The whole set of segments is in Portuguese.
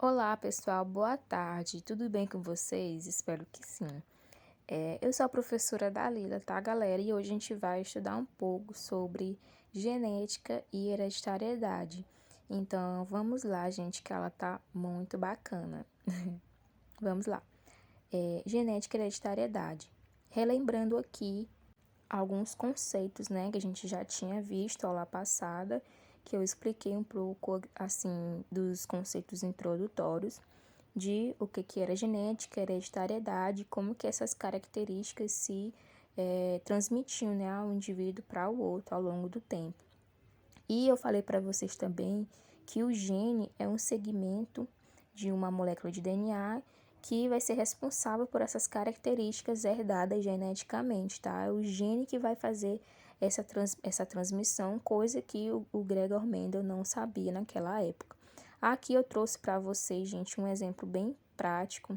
Olá, pessoal, boa tarde. Tudo bem com vocês? Espero que sim. Eu sou a professora Dalila, tá, galera? E hoje a gente vai estudar um pouco sobre genética e hereditariedade. Então, vamos lá, gente, que ela tá muito bacana. Vamos lá. Genética e hereditariedade. Relembrando aqui alguns conceitos, né, que a gente já tinha visto aula passada, que eu expliquei um pouco, assim, dos conceitos introdutórios de o que era genética, hereditariedade, como que essas características se transmitiam, né, ao indivíduo para o outro ao longo do tempo. E eu falei para vocês também que o gene é um segmento de uma molécula de DNA que vai ser responsável por essas características herdadas geneticamente, tá? É o gene que vai fazer essa transmissão, coisa que o Gregor Mendel não sabia naquela época. Aqui eu trouxe para vocês, gente, um exemplo bem prático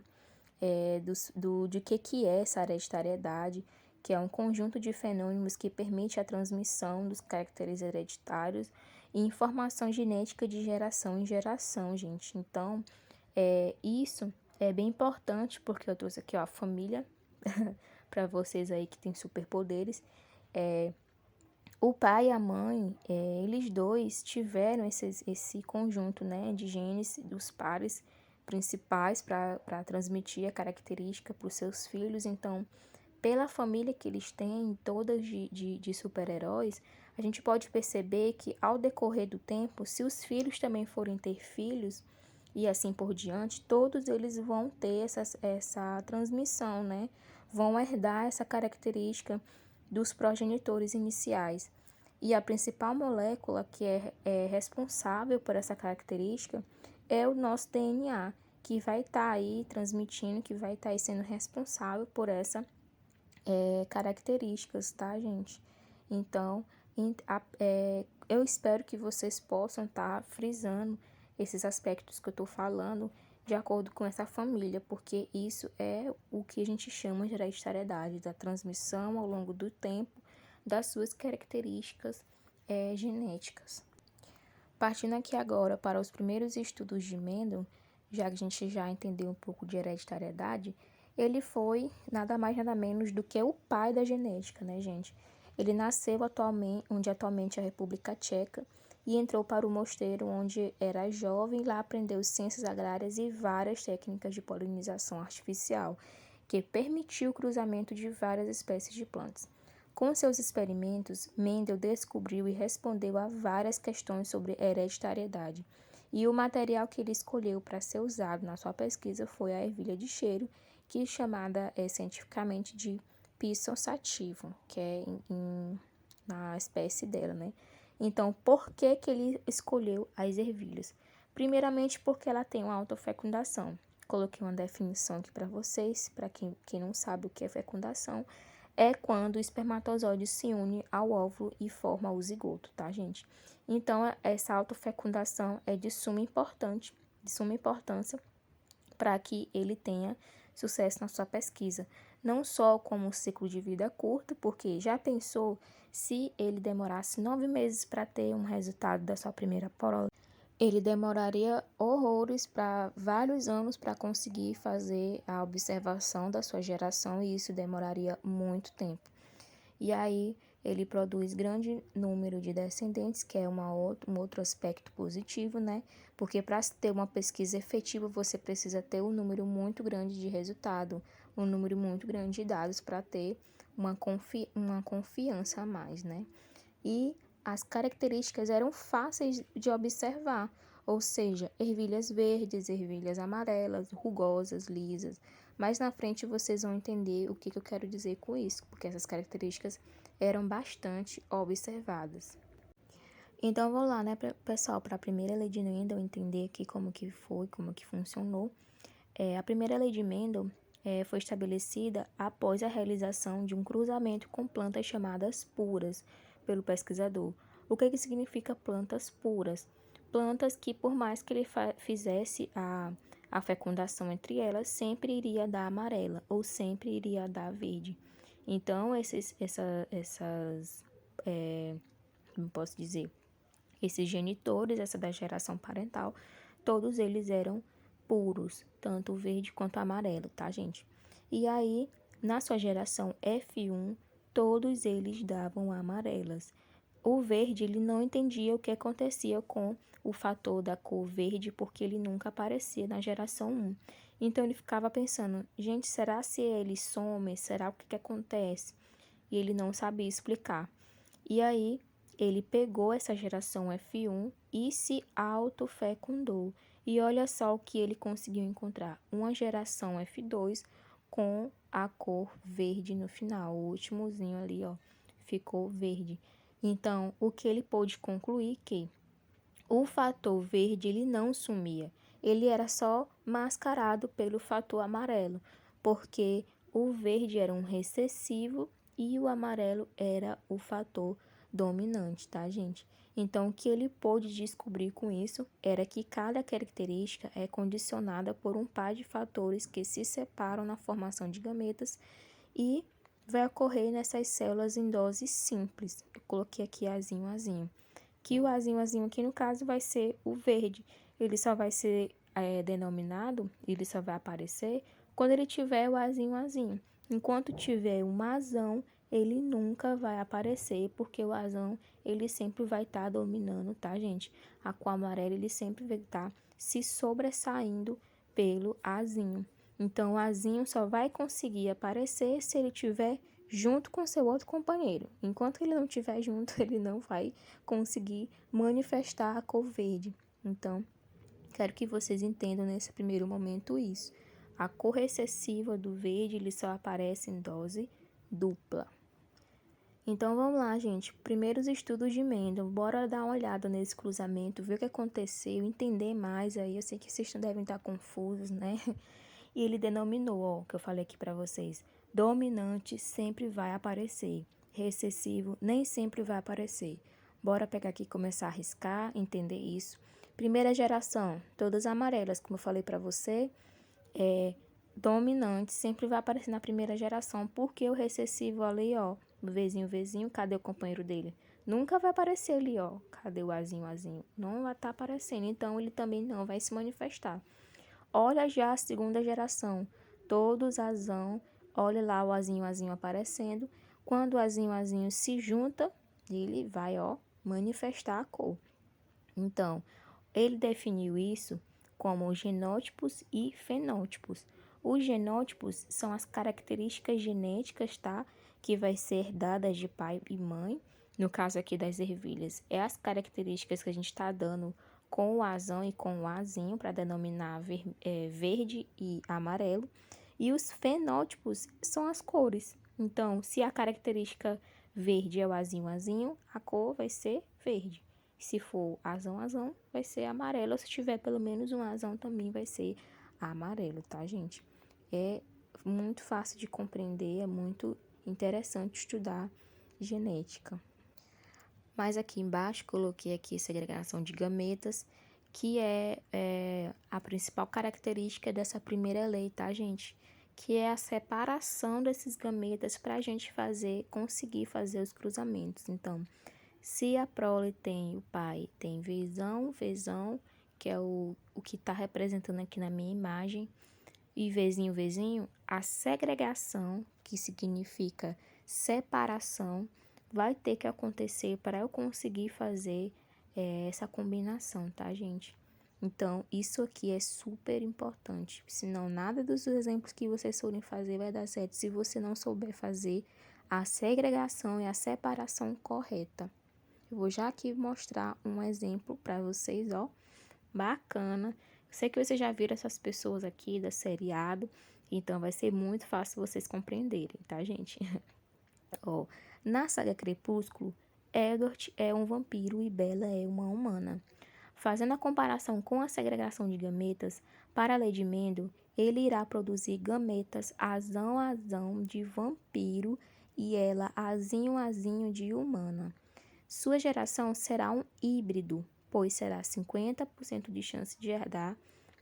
de que é essa hereditariedade, que é um conjunto de fenômenos que permite a transmissão dos caracteres hereditários e informação genética de geração em geração, gente. Então, isso é bem importante, porque eu trouxe aqui, ó, a família, para vocês aí que têm superpoderes. O pai e a mãe, eles dois tiveram esse conjunto, né, de genes dos pares principais para transmitir a característica para os seus filhos. Então, pela família que eles têm, todas de super-heróis, a gente pode perceber que ao decorrer do tempo, se os filhos também forem ter filhos e assim por diante, todos eles vão ter essa transmissão, né? Vão herdar essa característica dos progenitores iniciais. E a principal molécula que é responsável por essa característica é o nosso DNA, que vai estar aí transmitindo, que vai estar aí sendo responsável por essa características, tá, gente? Então, eu espero que vocês possam estar frisando esses aspectos que eu tô falando de acordo com essa família, porque isso é o que a gente chama de hereditariedade, da transmissão ao longo do tempo das suas características genéticas. Partindo aqui agora para os primeiros estudos de Mendel, já que a gente já entendeu um pouco de hereditariedade, ele foi nada mais nada menos do que o pai da genética, né, gente? Ele nasceu onde atualmente é a República Tcheca e entrou para o mosteiro onde era jovem, lá aprendeu ciências agrárias e várias técnicas de polinização artificial, que permitiu o cruzamento de várias espécies de plantas. Com seus experimentos, Mendel descobriu e respondeu a várias questões sobre hereditariedade, e o material que ele escolheu para ser usado na sua pesquisa foi a ervilha de cheiro, que é chamada cientificamente de Pisson sativum, que é na espécie dela, né? Então, por que que ele escolheu as ervilhas? Primeiramente, porque ela tem uma alta fecundação. Coloquei uma definição aqui para vocês, para quem não sabe o que é fecundação, é quando o espermatozoide se une ao óvulo e forma o zigoto, tá, gente? Então, essa autofecundação é de suma importância para que ele tenha sucesso na sua pesquisa. Não só como um ciclo de vida curto, porque já pensou se ele demorasse 9 meses para ter um resultado da sua primeira prova? Ele demoraria horrores para vários anos para conseguir fazer a observação da sua geração e isso demoraria muito tempo. E aí ele produz grande número de descendentes, que é um outro aspecto positivo, né? Porque para ter uma pesquisa efetiva, você precisa ter um número muito grande de resultado, um número muito grande de dados para ter uma confiança a mais, né? E as características eram fáceis de observar, ou seja, ervilhas verdes, ervilhas amarelas, rugosas, lisas. Mais na frente vocês vão entender o que eu quero dizer com isso, porque essas características eram bastante observadas. Então vamos lá, né, pessoal, para a primeira lei de Mendel entender aqui como que foi, como que funcionou. A primeira lei de Mendel foi estabelecida após a realização de um cruzamento com plantas chamadas puras pelo pesquisador. O que significa plantas puras? Plantas que, por mais que ele fizesse a fecundação entre elas, sempre iria dar amarela ou sempre iria dar verde. Então, como posso dizer, esses genitores, essa da geração parental, todos eles eram puros, tanto o verde quanto o amarelo, tá, gente? E aí, na sua geração F1, todos eles davam amarelas. O verde, ele não entendia o que acontecia com o fator da cor verde, porque ele nunca aparecia na geração 1. Então, ele ficava pensando, gente, será se ele some? Será o que acontece? E ele não sabia explicar. E aí, ele pegou essa geração F1 e se autofecundou. E olha só o que ele conseguiu encontrar. Uma geração F2 com a cor verde no final. O últimozinho ali, ó, ficou verde. Então, o que ele pôde concluir que o fator verde ele não sumia. Ele era só mascarado pelo fator amarelo, porque o verde era um recessivo e o amarelo era o fator dominante, tá, gente? Então, o que ele pôde descobrir com isso era que cada característica é condicionada por um par de fatores que se separam na formação de gametas e vai ocorrer nessas células em doses simples. Eu coloquei aqui azinho, azinho. Que o azinho, azinho aqui no caso vai ser o verde. Ele só vai ser denominado, ele só vai aparecer quando ele tiver o azinho, azinho. Enquanto tiver um azão, ele nunca vai aparecer, porque o azão, ele sempre vai estar dominando, tá, gente? A cor amarela, ele sempre vai estar se sobressaindo pelo azinho. Então, o azinho só vai conseguir aparecer se ele tiver junto com seu outro companheiro. Enquanto ele não estiver junto, ele não vai conseguir manifestar a cor verde. Então, quero que vocês entendam nesse primeiro momento isso. A cor excessiva do verde, ele só aparece em dose dupla. Então, vamos lá, gente. Primeiros estudos de Mendel. Bora dar uma olhada nesse cruzamento, ver o que aconteceu, entender mais aí. Eu sei que vocês devem estar confusos, né? E ele denominou, ó, que eu falei aqui para vocês. Dominante sempre vai aparecer. Recessivo nem sempre vai aparecer. Bora pegar aqui e começar a riscar, entender isso. Primeira geração, todas amarelas, como eu falei para você. Dominante sempre vai aparecer na primeira geração, porque o recessivo ali, ó, Vzinho, cadê o companheiro dele? Nunca vai aparecer ali, ó, cadê o azinho? Não vai estar aparecendo, então ele também não vai se manifestar. Olha já a segunda geração, todos azão, olha lá o azinho aparecendo. Quando o azinho se junta, ele vai, ó, manifestar a cor. Então, ele definiu isso como genótipos e fenótipos. Os genótipos são as características genéticas, tá? Que vai ser dadas de pai e mãe. No caso aqui das ervilhas, é as características que a gente está dando com o azão e com o azinho para denominar verde e amarelo. E os fenótipos são as cores. Então, se a característica verde é o azinho, a cor vai ser verde. Se for azão, vai ser amarelo. Se tiver pelo menos um azão, também vai ser amarelo, tá, gente? É muito fácil de compreender, é muito interessante estudar genética. Mas aqui embaixo, coloquei aqui segregação de gametas, que é a principal característica dessa primeira lei, tá, gente? Que é a separação desses gametas para a gente conseguir fazer os cruzamentos. Então, se a prole o pai tem Vzão, que é o que está representando aqui na minha imagem, e Vzinho, a segregação, que significa separação, vai ter que acontecer para eu conseguir fazer essa combinação, tá, gente? Então, isso aqui é super importante, senão nada dos exemplos que vocês forem fazer vai dar certo se você não souber fazer a segregação e a separação correta. Eu vou já aqui mostrar um exemplo para vocês, ó, bacana. Sei que vocês já viram essas pessoas aqui da seriado, então vai ser muito fácil vocês compreenderem, tá, gente? Ó, na saga Crepúsculo, Edward é um vampiro e Bella é uma humana. Fazendo a comparação com a segregação de gametas, para a lei de Mendel, ele irá produzir gametas azão de vampiro e ela azinho de humana. Sua geração será um híbrido, pois será 50% de chance de herdar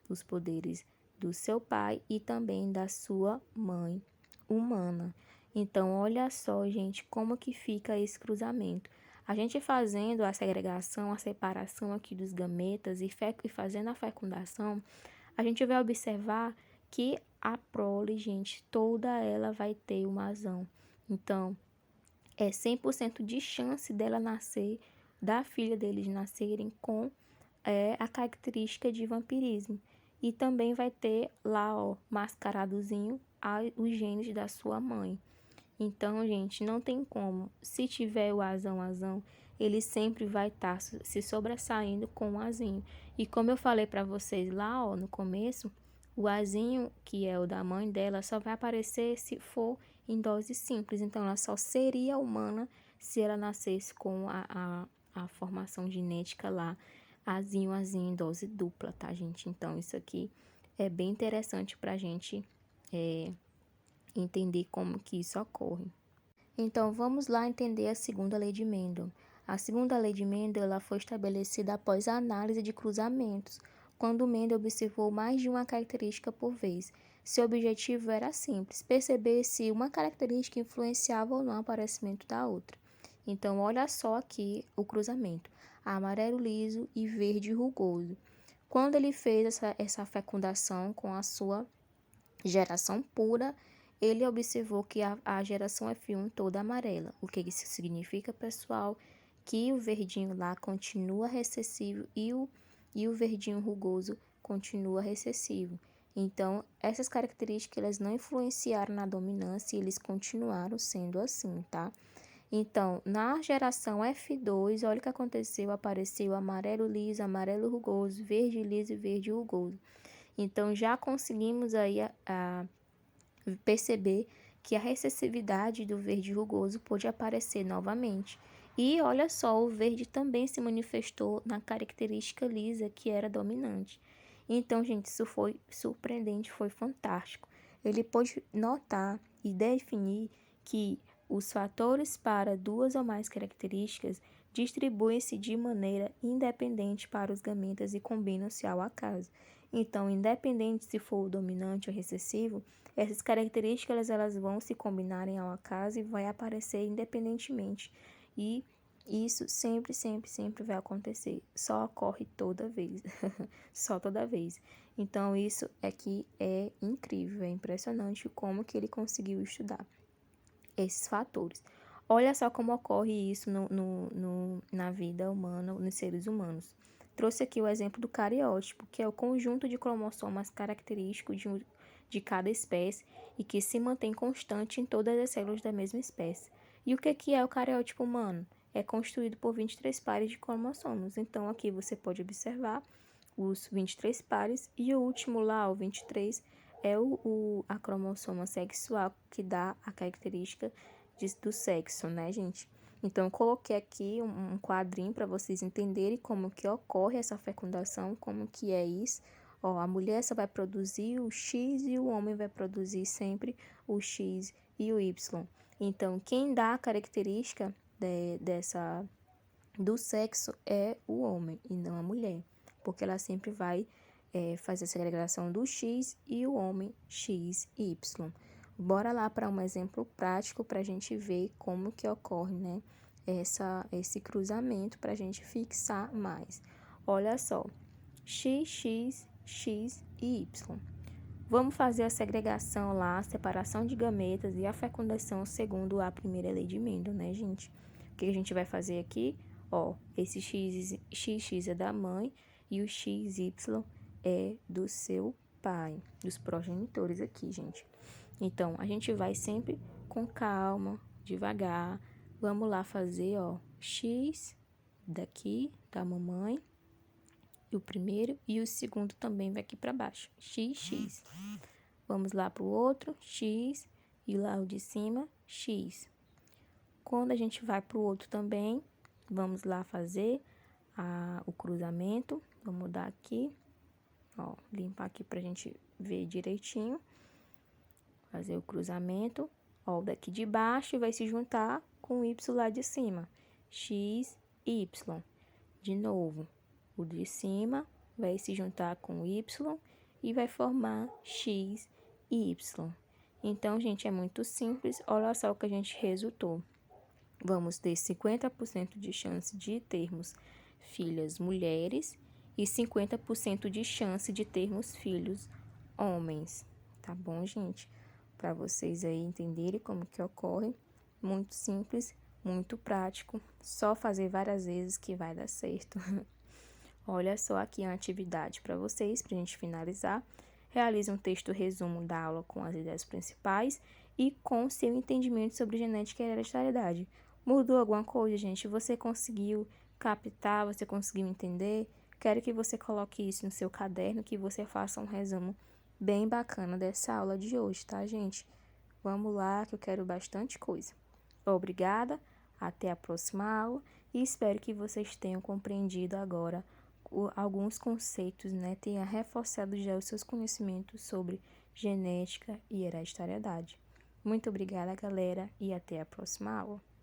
os poderes do seu pai e também da sua mãe humana. Então, olha só, gente, como que fica esse cruzamento. A gente fazendo a segregação, a separação aqui dos gametas e fazendo a fecundação, a gente vai observar que a prole, gente, toda ela vai ter um azão. Então, é 100% de chance dela nascer, da filha deles nascerem com a característica de vampirismo. E também vai ter lá, ó, mascaradozinho, os genes da sua mãe. Então, gente, não tem como. Se tiver o azão, ele sempre vai estar se sobressaindo com o azinho. E como eu falei para vocês lá, ó, no começo, o azinho, que é o da mãe dela, só vai aparecer se for em dose simples. Então, ela só seria humana se ela nascesse com a formação genética lá, azinho em dose dupla, tá, gente? Então, isso aqui é bem interessante pra gente entender como que isso ocorre. Então, vamos lá entender a segunda lei de Mendel. A segunda lei de Mendel ela foi estabelecida após a análise de cruzamentos, quando Mendel observou mais de uma característica por vez. Seu objetivo era simples, perceber se uma característica influenciava ou não o aparecimento da outra. Então, olha só aqui o cruzamento, amarelo liso e verde rugoso. Quando ele fez essa fecundação com a sua geração pura, ele observou que a geração F1 toda amarela. O que isso significa, pessoal? Que o verdinho lá continua recessivo e o verdinho rugoso continua recessivo. Então, essas características elas não influenciaram na dominância e eles continuaram sendo assim, tá? Então, na geração F2, olha o que aconteceu, apareceu amarelo liso, amarelo rugoso, verde liso e verde rugoso. Então, já conseguimos aí a perceber que a recessividade do verde rugoso pôde aparecer novamente. E olha só, o verde também se manifestou na característica lisa que era dominante. Então, gente, isso foi surpreendente, foi fantástico. Ele pôde notar e definir que os fatores para duas ou mais características distribuem-se de maneira independente para os gametas e combinam-se ao acaso. Então, independente se for o dominante ou recessivo, essas características elas vão se combinarem ao acaso e vai aparecer independentemente. E isso sempre, sempre, sempre vai acontecer. Só ocorre toda vez. Só toda vez. Então, isso aqui é incrível, é impressionante como que ele conseguiu estudar esses fatores. Olha só como ocorre isso na vida humana, nos seres humanos. Trouxe aqui o exemplo do cariótipo, que é o conjunto de cromossomas característicos de cada espécie e que se mantém constante em todas as células da mesma espécie. E o que é o cariótipo humano? É constituído por 23 pares de cromossomos. Então, aqui você pode observar os 23 pares e o último lá, o 23, é a cromossoma sexual que dá a característica do sexo, né, gente? Então, eu coloquei aqui um quadrinho para vocês entenderem como que ocorre essa fecundação, como que é isso. Ó, a mulher só vai produzir o X e o homem vai produzir sempre o X e o Y. Então, quem dá a característica do sexo é o homem e não a mulher, porque ela sempre vai fazer a segregação do X e o homem X e Y. Bora lá para um exemplo prático para a gente ver como que ocorre, né, esse cruzamento para a gente fixar mais. Olha só, X, X, X e Y. Vamos fazer a segregação lá, a separação de gametas e a fecundação segundo a primeira lei de Mendel, né, gente? O que a gente vai fazer aqui? Ó, esse XX é da mãe e o XY é do seu pai, dos progenitores aqui, gente. Então, a gente vai sempre com calma, devagar. Vamos lá fazer, ó, X daqui da mamãe. O primeiro e o segundo também vai aqui para baixo, XX. Vamos lá para o outro, X, e lá o de cima, X. Quando a gente vai para o outro também, vamos lá fazer o cruzamento. Vou mudar aqui, ó, limpar aqui para a gente ver direitinho. Fazer o cruzamento, ó, o daqui de baixo vai se juntar com o Y lá de cima, X, Y. De novo, o de cima vai se juntar com o Y e vai formar X e Y. Então, gente, é muito simples. Olha só o que a gente resultou. Vamos ter 50% de chance de termos filhas mulheres e 50% de chance de termos filhos homens, tá bom, gente? Para vocês aí entenderem como que ocorre, muito simples, muito prático, só fazer várias vezes que vai dar certo. Olha só aqui a atividade para vocês, para a gente finalizar. Realize um texto resumo da aula com as ideias principais e com seu entendimento sobre genética e hereditariedade. Mudou alguma coisa, gente? Você conseguiu captar? Você conseguiu entender? Quero que você coloque isso no seu caderno, que você faça um resumo bem bacana dessa aula de hoje, tá, gente? Vamos lá, que eu quero bastante coisa. Obrigada, até a próxima aula e espero que vocês tenham compreendido agora alguns conceitos, né? Tenha reforçado já os seus conhecimentos sobre genética e hereditariedade. Muito obrigada, galera, e até a próxima aula.